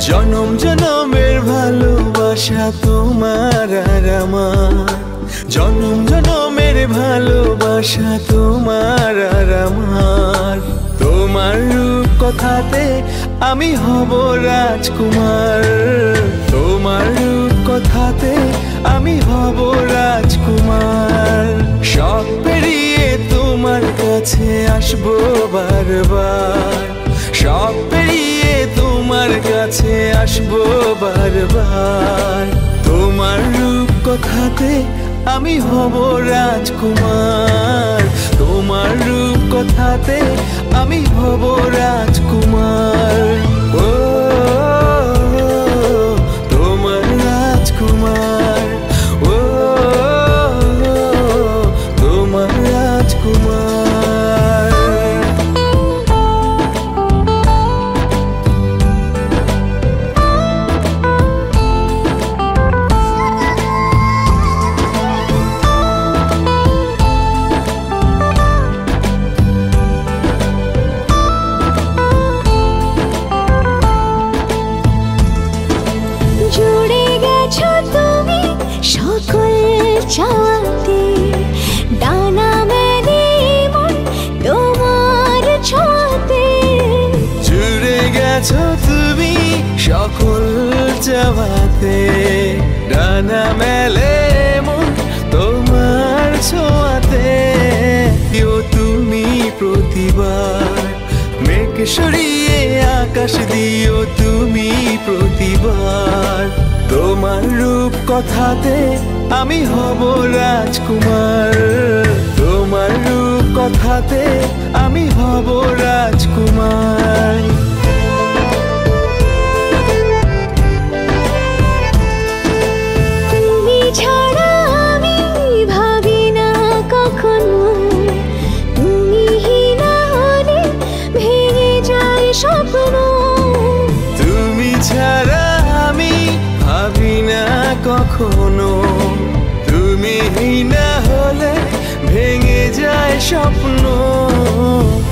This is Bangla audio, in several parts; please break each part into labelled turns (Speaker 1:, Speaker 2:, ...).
Speaker 1: জনম জনমের ভালোবাসা তোমার আর আমার, জনম জনমের ভালোবাসা তোমার আর আমার। তোমার রূপ কথাতে আমি হব রাজকুমার, তোমার রূপ কথাতে আমি হব রাজকুমার। সব পেরিয়ে তোমার কাছে আসবো বারবার, সব পেরিয়ে তোমার কাছে আসবো বারবার। তোমার রূপ কথাতে আমি হব রাজকুমার, তোমার রূপ কথাতে আমি হব রাজকুমার। ও তোমার রাজকুমার, ও তোমার রাজকুমার।
Speaker 2: চাওয়াতে ডানা মেলে মন তোমার ছোঁয়াতে,
Speaker 1: জুড়ে গেছো তুমি সকল চাওয়াতে, ডানা মেলে মন তোমার ছোঁয়াতে। দিও তুমি প্রতিবার মেঘ সরিয়ে আকাশ দিও তুমি প্রতিবার। তোমার রূপ কথাতে আমি হব রাজকুমার, তোমার রূপ কথাতে আমি হব রাজকুমার।
Speaker 2: তুমি ছাড়া আমি ভাবি না কখনো, তুমি না হলে ভেঙে যায় স্বপ্ন।
Speaker 1: তুমি ছাড়া আমি ভাবি না কখনো, তুমি না হলে ভেঙে যায় স্বপ্ন।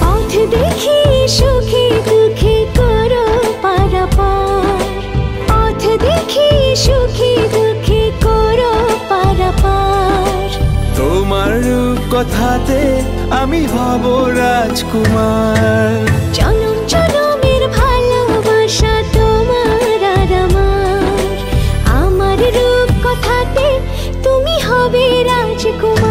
Speaker 2: পথ দেখি সুখে দুঃখে করো পারাপার, পথ দেখি সুখে দুঃখে করো পারাপার।
Speaker 1: তোমার রূপ কথাতে আমি হব রাজকুমার,
Speaker 2: জনম জনমের ভালোবাসা তোমার আর আমার। আমার রূপ কথাতে তুমি হবে রাজকুমার।